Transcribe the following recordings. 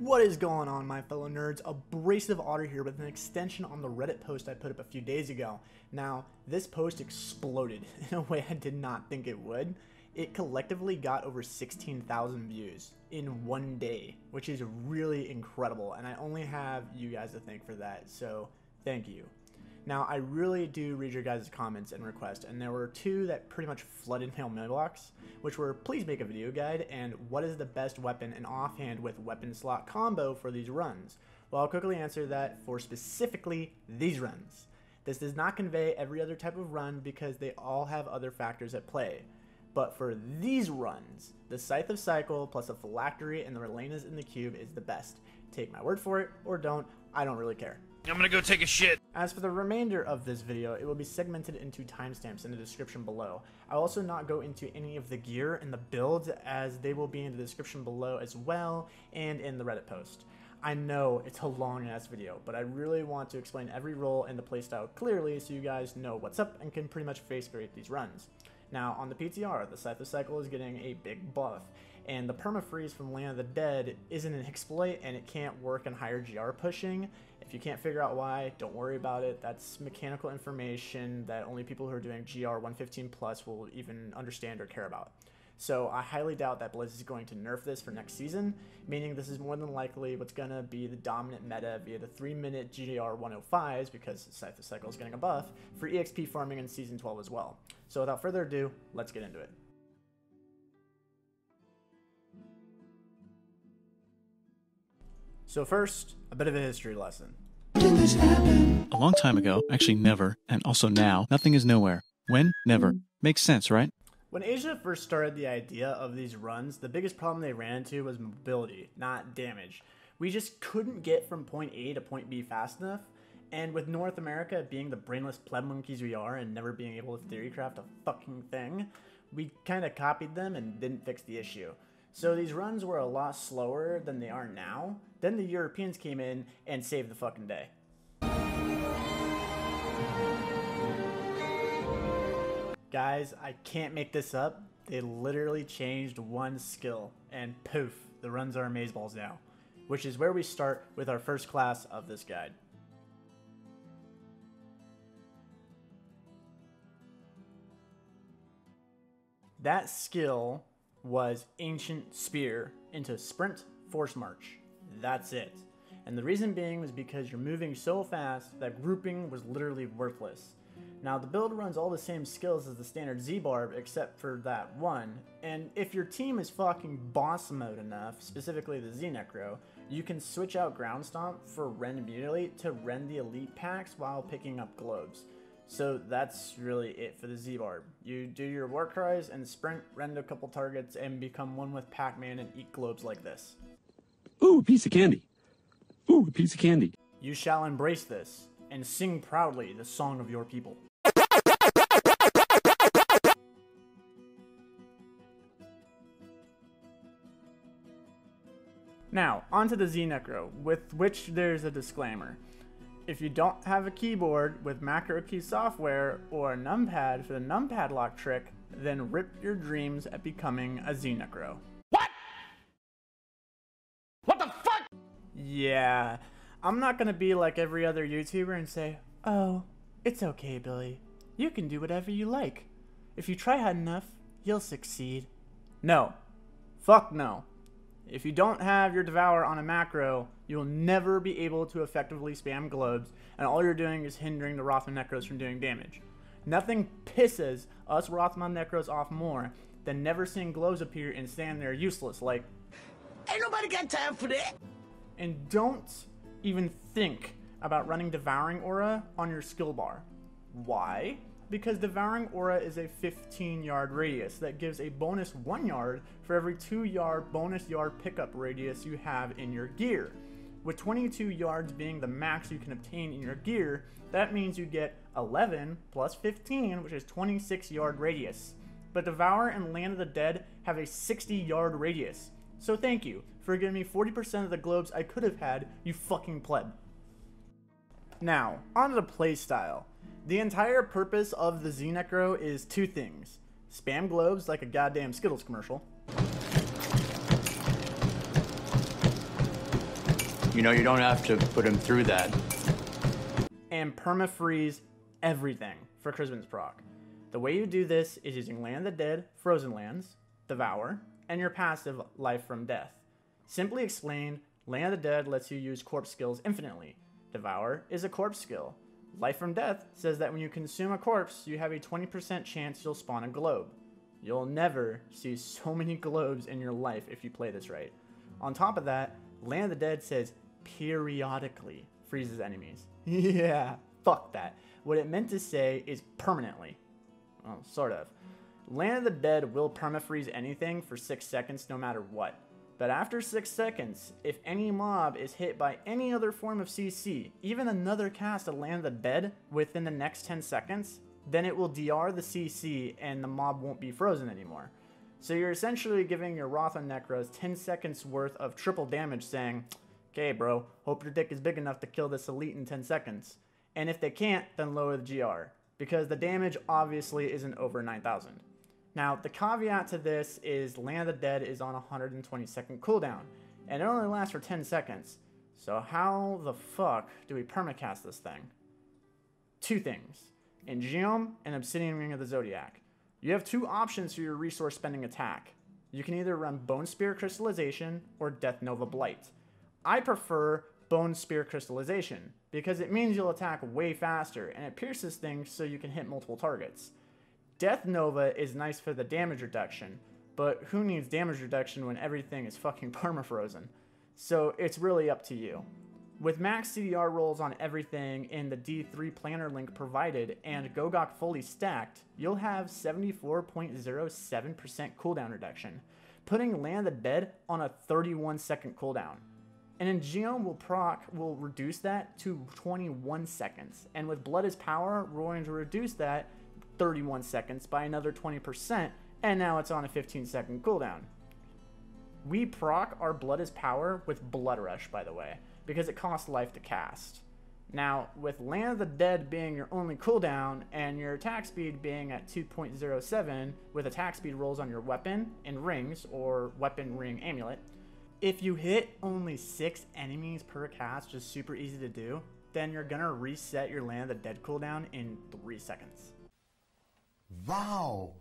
What is going on, my fellow nerds? Abrasive Otter here with an extension on the Reddit post I put up a few days ago. Now, this post exploded in a way I did not think it would. It collectively got over 16,000 views in one day, which is really incredible, and I only have you guys to thank for that, so thank you. Now, I really do read your guys' comments and requests, and there were two that pretty much flooded my mailbox, which were please make a video guide and what is the best weapon and offhand with weapon slot combo for these runs. Well, I'll quickly answer that for specifically these runs. This does not convey every other type of run because they all have other factors at play. But for these runs, the Scythe of Cycle plus a Phylactery and the Relenas in the cube is the best. Take my word for it, or don't, I don't really care. I'm gonna go take a shit. As for the remainder of this video, it will be segmented into timestamps in the description below. I'll also not go into any of the gear and the builds, as they will be in the description below as well and in the Reddit post. I know it's a long ass video, but I really want to explain every role and the playstyle clearly so you guys know what's up and can pretty much face grade these runs. Now, on the PTR, the Scythe of Cycle is getting a big buff, and the permafreeze from Land of the Dead isn't an exploit and it can't work in higher GR pushing. If you can't figure out why, don't worry about it. That's mechanical information that only people who are doing GR 115 plus will even understand or care about. So I highly doubt that Blizz is going to nerf this for next season, meaning this is more than likely what's going to be the dominant meta via the 3-minute GR 105s, because Scythe of Cycle is getting a buff, for EXP farming in Season 12 as well. So without further ado, let's get into it. So first, a bit of a history lesson. A long time ago, actually never, and also now, nothing is nowhere. When? Never. Makes sense, right? When Asia first started the idea of these runs, the biggest problem they ran into was mobility, not damage. We just couldn't get from point A to point B fast enough, and with North America being the brainless pleb monkeys we are and never being able to theorycraft a fucking thing, we kinda copied them and didn't fix the issue. So these runs were a lot slower than they are now. Then the Europeans came in and saved the fucking day. Guys, I can't make this up. They literally changed one skill and poof, the runs are amazeballs now. Which is where we start with our first class of this guide. That skill was Ancient Spear into Sprint Force March. That's it. And the reason being was because you're moving so fast that grouping was literally worthless. Now the build runs all the same skills as the standard Z-Barb except for that one, and if your team is fucking boss mode enough, specifically the Z-Necro, you can switch out Ground Stomp for Rend Mutilate to rend the elite packs while picking up globes. So that's really it for the Z-Barb. You do your war cries and sprint, rend a couple targets, and become one with Pacman and eat globes like this. Ooh, a piece of candy. Ooh, a piece of candy. You shall embrace this, and sing proudly the song of your people. Now, onto the Z-Necro, with which there's a disclaimer. If you don't have a keyboard with macro key software or a numpad for the numpad lock trick, then rip your dreams at becoming a Z-Necro. What? What the fuck? Yeah, I'm not gonna be like every other YouTuber and say, oh, it's okay, Billy. You can do whatever you like. If you try hard enough, you'll succeed. No. Fuck no. If you don't have your Devour on a macro, you'll never be able to effectively spam globes, and all you're doing is hindering the Rathma Necros from doing damage. Nothing pisses us Rathma Necros off more than never seeing globes appear and stand there useless like, ain't nobody got time for that. And don't even think about running Devouring Aura on your skill bar. Why? Because Devouring Aura is a 15-yard radius that gives a bonus 1 yard for every 2-yard bonus yard pickup radius you have in your gear. With 22 yards being the max you can obtain in your gear, that means you get 11 plus 15, which is 26-yard radius. But Devour and Land of the Dead have a 60-yard radius. So thank you for giving me 40% of the globes I could have had, you fucking pleb. Now, on to the playstyle. The entire purpose of the Z-Necro is two things. Spam globes like a goddamn Skittles commercial. You know, you don't have to put him through that. And permafreeze everything for Crispin's proc. The way you do this is using Land of the Dead, Frozen Lands, Devour, and your passive Life from Death. Simply explained, Land of the Dead lets you use corpse skills infinitely. Devour is a corpse skill. Life from Death says that when you consume a corpse, you have a 20% chance you'll spawn a globe. You'll never see so many globes in your life if you play this right. On top of that, Land of the Dead says periodically freezes enemies. Yeah, fuck that. What it meant to say is permanently. Well, sort of. Land of the Dead will permafreeze anything for 6 seconds no matter what. But after 6 seconds, if any mob is hit by any other form of CC, even another cast of Land of the Dead within the next 10 seconds, then it will DR the CC and the mob won't be frozen anymore. So you're essentially giving your Rathma Necros 10 seconds worth of triple damage saying, okay bro, hope your dick is big enough to kill this elite in 10 seconds. And if they can't, then lower the GR, because the damage obviously isn't over 9,000. Now, the caveat to this is Land of the Dead is on a 120-second cooldown, and it only lasts for 10 seconds. So how the fuck do we permacast this thing? Two things. In Geom and Obsidian Ring of the Zodiac. You have two options for your resource spending attack. You can either run Bone Spear Crystallization or Death Nova Blight. I prefer Bone Spear Crystallization, because it means you'll attack way faster, and it pierces things so you can hit multiple targets. Death Nova is nice for the damage reduction, but who needs damage reduction when everything is fucking permafrozen? So it's really up to you. With max CDR rolls on everything in the D3 planner link provided and Gogok fully stacked, you'll have 74.07% cooldown reduction, putting Land of the Dead on a 31-second cooldown. And in Geom will reduce that to 21 seconds, and with Blood is Power, we're going to reduce that 31 seconds by another 20%, and now it's on a 15-second cooldown. We proc our Blood is Power with Blood Rush, by the way, because it costs life to cast. Now, with Land of the Dead being your only cooldown, and your attack speed being at 2.07, with attack speed rolls on your weapon and rings, or weapon ring amulet, if you hit only 6 enemies per cast, just super easy to do, then you're gonna reset your Land of the Dead cooldown in 3 seconds. Wow.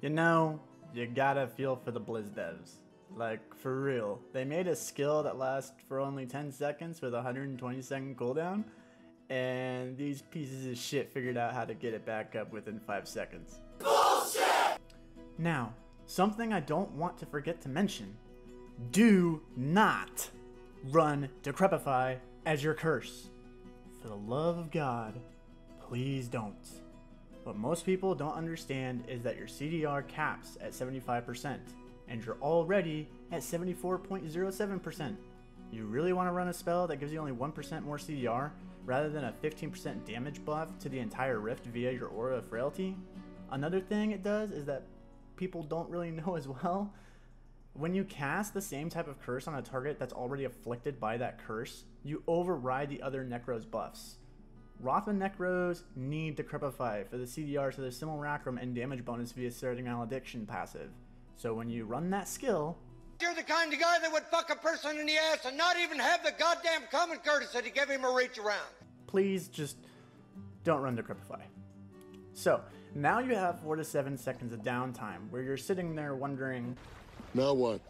You know, you gotta feel for the Blizz devs. Like, for real. They made a skill that lasts for only 10 seconds with a 120-second cooldown, and these pieces of shit figured out how to get it back up within 5 seconds. Bullshit! Now, something I don't want to forget to mention. Do not run Decrepify as your curse. For the love of God, please don't. What most people don't understand is that your CDR caps at 75%, and you're already at 74.07%. You really want to run a spell that gives you only 1% more CDR, rather than a 15% damage buff to the entire rift via your Aura of Frailty? Another thing it does is that people don't really know as well. When you cast the same type of curse on a target that's already afflicted by that curse, you override the other Necros buffs. Rathma Necros need Decrepify for the CDR to their Simulacrum and damage bonus via Starting Malediction passive. So when you run that skill... You're the kind of guy that would fuck a person in the ass and not even have the goddamn common courtesy to give him a reach around. Please just don't run Decrepify. So, now you have 4 to 7 seconds of downtime where you're sitting there wondering... Now what?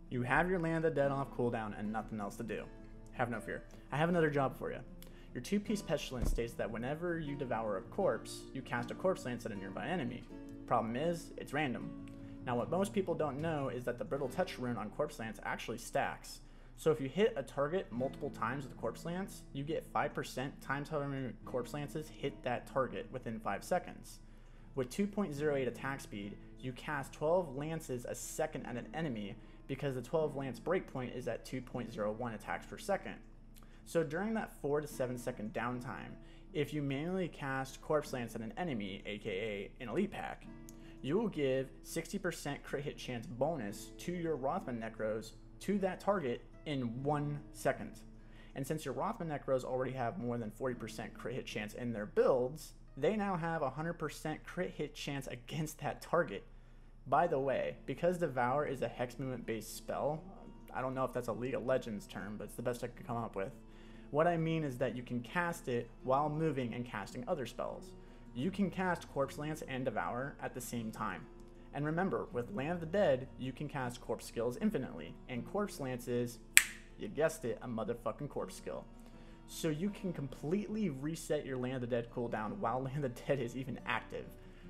You have your Land of the Dead off cooldown and nothing else to do. Have no fear. I have another job for you. Your 2-piece Pestilence states that whenever you devour a corpse, you cast a corpse lance at a nearby enemy. Problem is, it's random. Now what most people don't know is that the Brittle Touch rune on corpse lance actually stacks. So if you hit a target multiple times with corpse lance, you get 5% times however many corpse lances hit that target within 5 seconds. With 2.08 attack speed, you cast 12 lances a second at an enemy because the 12 lance breakpoint is at 2.01 attacks per second. So during that 4 to 7 second downtime, if you manually cast Corpse Lance at an enemy, aka an elite pack, you will give 60% crit hit chance bonus to your Rathma Necros to that target in 1 second. And since your Rathma Necros already have more than 40% crit hit chance in their builds, they now have 100% crit hit chance against that target. By the way, because Devour is a hex movement based spell, I don't know if that's a League of Legends term, but it's the best I could come up with. What I mean is that you can cast it while moving and casting other spells. You can cast Corpse Lance and Devour at the same time. And remember, with Land of the Dead, you can cast Corpse skills infinitely, and Corpse Lance is, you guessed it, a motherfucking Corpse skill. So you can completely reset your Land of the Dead cooldown while Land of the Dead is even active.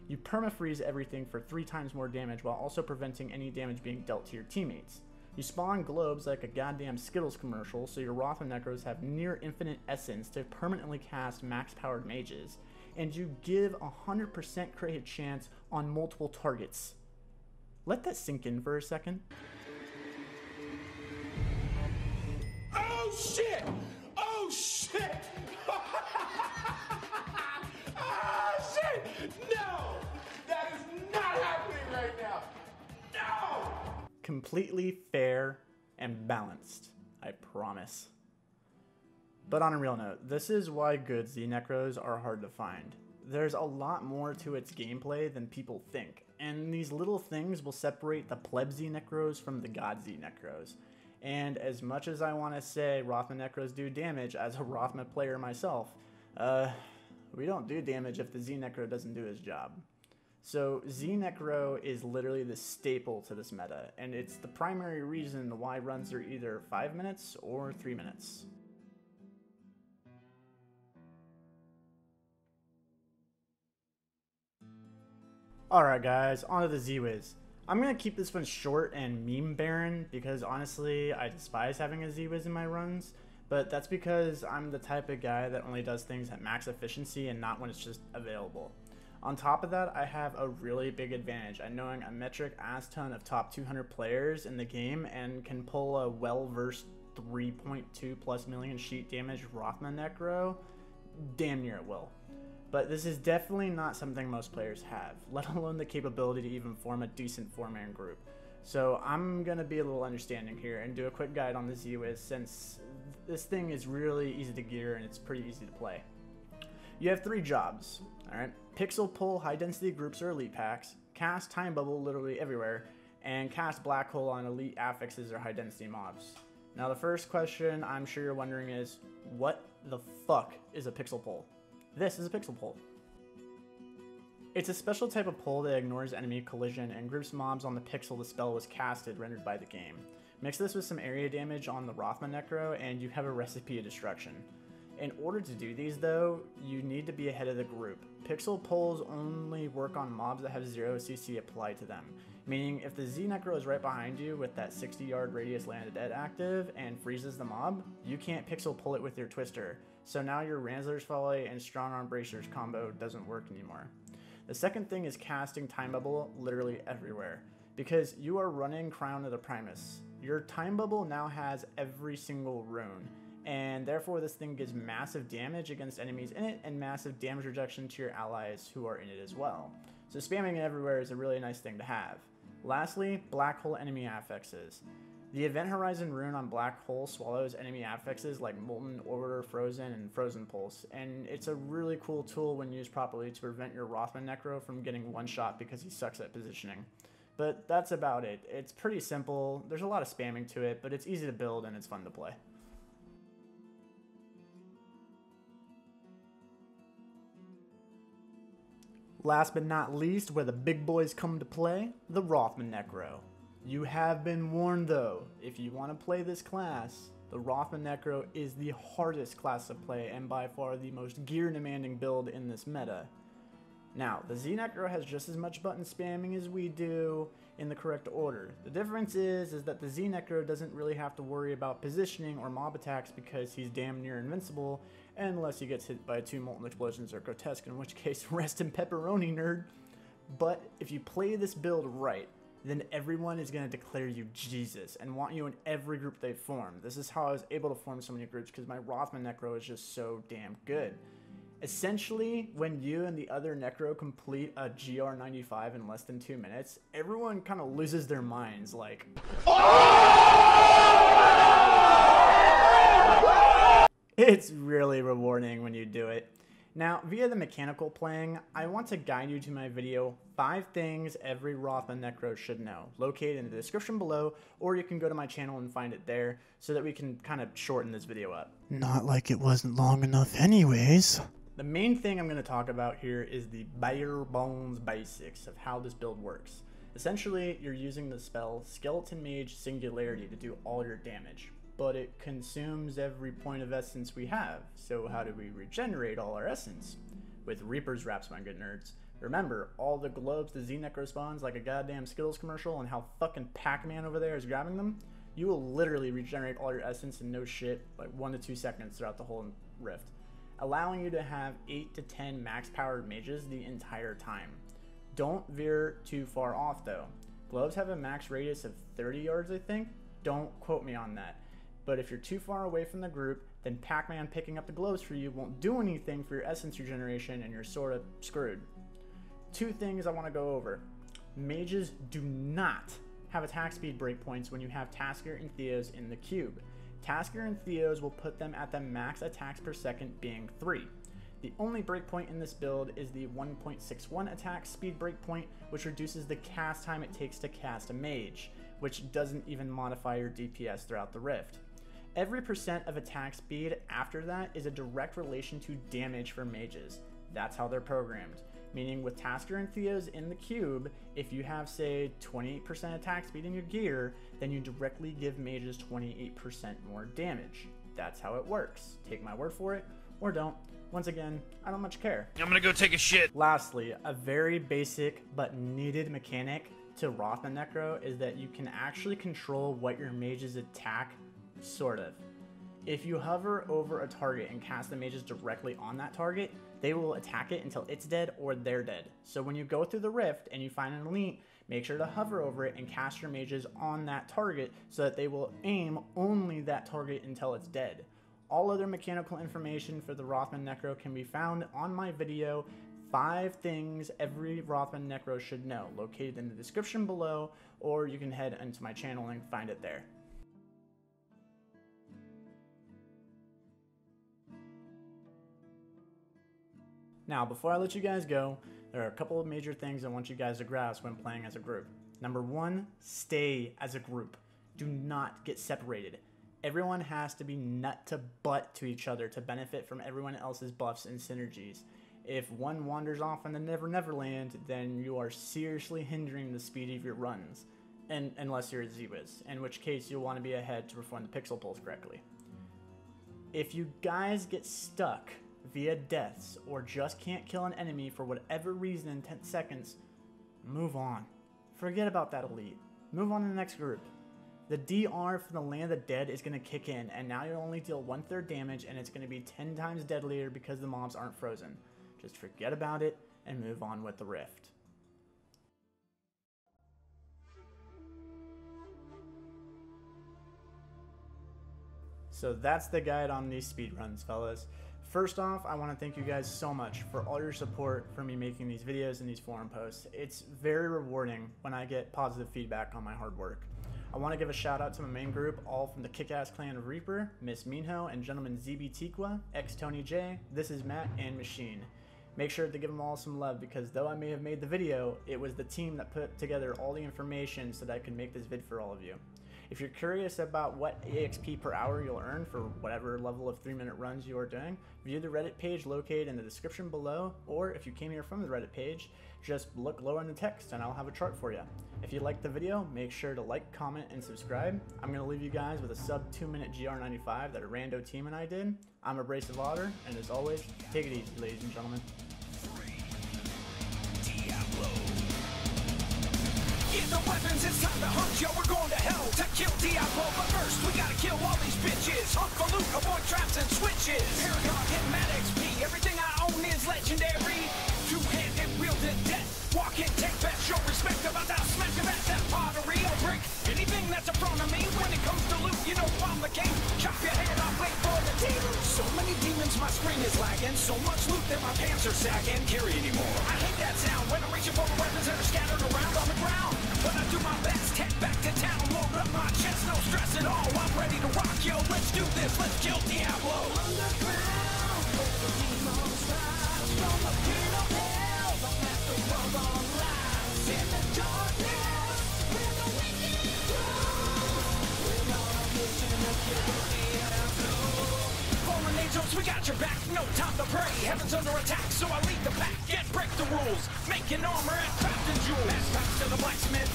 You permafreeze everything for 3 times more damage while also preventing any damage being dealt to your teammates. You spawn globes like a goddamn Skittles commercial, so your Rathma Necros have near infinite essence to permanently cast max-powered mages, and you give a 100% crit hit chance on multiple targets. Let that sink in for a second. Oh shit! Oh shit! Ah shit! No! That is not happening right now! No! Completely fair and balanced, I promise. But on a real note, this is why good Z Necros are hard to find. There's a lot more to its gameplay than people think, and these little things will separate the pleb Z Necros from the god Z Necros. And as much as I want to say Rathma Necros do damage as a Rathma player myself, we don't do damage if the Z Necro doesn't do his job. So Z Necro is literally the staple to this meta, and it's the primary reason why runs are either 5 minutes or 3 minutes. Alright guys, on to the Z-Wiz. I'm going to keep this one short and meme barren because honestly I despise having a Z-Wiz in my runs, but that's because I'm the type of guy that only does things at max efficiency and not when it's just available. On top of that, I have a really big advantage at knowing a metric ass ton of top 200 players in the game and can pull a well-versed 3.2 plus million sheet damage Rathma Necro damn near at will. But this is definitely not something most players have, let alone the capability to even form a decent 4-man group. So I'm going to be a little understanding here and do a quick guide on the Z-Wiz since this thing is really easy to gear and it's pretty easy to play. You have 3 jobs, alright? Pixel pull high density groups or elite packs, cast time bubble literally everywhere, and cast Blackhole on elite affixes or high density mobs. Now the first question I'm sure you're wondering is, what the fuck is a pixel pull? This is a pixel pull. It's a special type of pull that ignores enemy collision and groups mobs on the pixel the spell was casted rendered by the game. Mix this with some area damage on the Rathma Necro and you have a recipe of destruction. In order to do these though, you need to be ahead of the group. Pixel pulls only work on mobs that have 0 CC applied to them, meaning if the Z Necro is right behind you with that 60-yard radius Land of Dead active and freezes the mob, you can't pixel pull it with your twister, so now your Ransler's Folly and Strong Arm Bracers combo doesn't work anymore. The second thing is casting Time Bubble literally everywhere, because you are running Crown of the Primus. Your Time Bubble now has every single rune, and therefore this thing gives massive damage against enemies in it and massive damage reduction to your allies who are in it as well. So spamming it everywhere is a really nice thing to have. Lastly, Blackhole enemy affixes. The Event Horizon rune on Blackhole swallows enemy affixes like Molten, Order, Frozen, and Frozen Pulse, and it's a really cool tool when used properly to prevent your Rathma Necro from getting one-shot because he sucks at positioning. But that's about it. It's pretty simple, there's a lot of spamming to it, but it's easy to build and it's fun to play. Last but not least, where the big boys come to play, the Rathma Necro. You have been warned though, if you want to play this class, the Rathma Necro is the hardest class to play and by far the most gear demanding build in this meta. Now, the Z Necro has just as much button spamming as we do in the correct order. The difference is that the Z Necro doesn't really have to worry about positioning or mob attacks because he's damn near invincible unless he gets hit by 2 Molten Explosions or Grotesque, in which case rest in pepperoni, nerd. But if you play this build right, then everyone is going to declare you Jesus and want you in every group they form. This is how I was able to form so many groups because my Rathma Necro is just so damn good. Essentially, when you and the other Necro complete a GR95 in less than 2 minutes, everyone kind of loses their minds, like... It's really rewarding when you do it. Now, via the mechanical playing, I want to guide you to my video, 5 things every Rathma Necro should know, located in the description below, or you can go to my channel and find it there, so that we can kind of shorten this video up. Not like it wasn't long enough anyways. The main thing I'm going to talk about here is the bare bones basics of how this build works. Essentially, you're using the spell Skeleton Mage Singularity to do all your damage, but it consumes every point of essence we have. So how do we regenerate all our essence? With Reaper's Wraps, my good nerds. Remember, all the globes the Z-Necro spawns like a goddamn Skittles commercial and how fucking Pacman over there is grabbing them? You will literally regenerate all your essence in no shit, like 1 to 2 seconds throughout the whole rift, allowing you to have 8 to 10 max powered mages the entire time. Don't veer too far off though. Globes have a max radius of 30 yards, I think. Don't quote me on that. But if you're too far away from the group, then Pacman picking up the globes for you won't do anything for your essence regeneration and you're sort of screwed. 2 things I want to go over. Mages do not have attack speed breakpoints when you have Tasker and Theos in the cube. Tasker and Theos will put them at the max attacks per second, being 3. The only breakpoint in this build is the 1.61 attack speed breakpoint, which reduces the cast time it takes to cast a mage, which doesn't even modify your DPS throughout the rift. Every percent of attack speed after that is a direct relation to damage for mages. That's how they're programmed. Meaning with Tasker and Theos in the cube, if you have say 28% attack speed in your gear, then you directly give mages 28% more damage. That's how it works. Take my word for it, or don't. Once again, I don't much care. I'm gonna go take a shit. Lastly, a very basic but needed mechanic to Rathma Necro is that you can actually control what your mages attack, sort of. If you hover over a target and cast the mages directly on that target, they will attack it until it's dead or they're dead. So when you go through the rift and you find an elite, make sure to hover over it and cast your mages on that target so that they will aim only that target until it's dead. All other mechanical information for the Rathma Necro can be found on my video, 5 things every Rathma Necro should know, located in the description below, or you can head into my channel and find it there. Now, before I let you guys go, there are a couple of major things I want you guys to grasp when playing as a group. Number 1, stay as a group. Do not get separated. Everyone has to be nut to butt to each other to benefit from everyone else's buffs and synergies. If one wanders off in the Neverland, then you are seriously hindering the speed of your runs, unless you're a Z-Wiz, in which case you'll want to be ahead to perform the pixel pulls correctly. If you guys get stuck via deaths or just can't kill an enemy for whatever reason in 10 seconds, move on. Forget about that elite. Move on to the next group. The DR for the Land of the Dead is going to kick in, and now you'll only deal 1/3 damage, and it's going to be 10 times deadlier because the mobs aren't frozen. Just forget about it and move on with the rift. So that's the guide on these speedruns, fellas. First off, I want to thank you guys so much for all your support for me making these videos and these forum posts. It's very rewarding when I get positive feedback on my hard work. I want to give a shout out to my main group, all from the Kick-Ass Clan of Reaper, Miss Minho, and gentleman ZB Tiqua, Tony J, This is Matt, and Machine. Make sure to give them all some love because though I may have made the video, it was the team that put together all the information so that I could make this vid for all of you. If you're curious about what EXP per hour you'll earn for whatever level of 3-minute runs you are doing, view the Reddit page located in the description below, or if you came here from the Reddit page, just look lower in the text and I'll have a chart for you. If you liked the video, make sure to like, comment, and subscribe. I'm going to leave you guys with a sub 2-minute GR95 that a rando team and I did. I'm Abrasive Otter, and as always, take it easy, ladies and gentlemen. Diablo. Get the weapons, it's time to hunt, yo, we're going to hell to kill Diablo, but first we gotta kill all these bitches. Hunt for loot, avoid traps and switches. Paragon, hit mad XP, everything I own is legendary. Two-handed, wielded death, walk in, take best, show respect, about that smash of that pottery. I'll break anything that's in front of me. When it comes to loot, you know I'm the king. Chop your head off, wait for the demons. So many demons, my screen is lagging. So much loot that my pants are sagging. Carry anymore. I hate that sound when I'm reaching for the weapons that are scattered around on the ground. But I do my best, head back to town, load up my chest, no stress at all. I'm ready to rock, yo, let's do this, let's kill Diablo. Underground, the demons rise. us from the pit of hell. The master of our lives in the darkness. Where the wicked dwell. We're gonna listen to kill Diablo. Fallen angels, we got your back. No time to pray. Heaven's under attack, so I lead the pack and break the rules. Making armor and crafting jewels. Mass tracks to the blacksmith.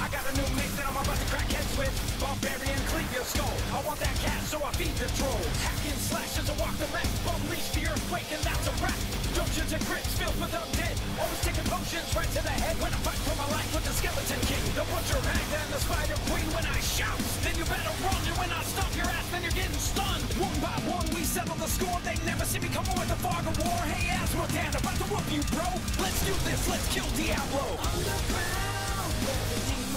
I got a new mate that I'm about to crack heads with. Barbarian, cleave your skull. I want that cat, so I feed the trolls. Hacking slashes and walk the wreck. Unleash the earthquake, and that's a wrap. Dungeons and crypts filled with undead. Always taking potions right to the head. When I fight for my life with the Skeleton King, the Butcher Magda and the Spider Queen. When I shout, then you better run. And when I stomp your ass, then you're getting stunned. One by one, we settle the score. They never see me coming with the fog of war. Hey, Asmodan, about to whoop you, bro. Let's do this. Let's kill Diablo. Underground, where the demons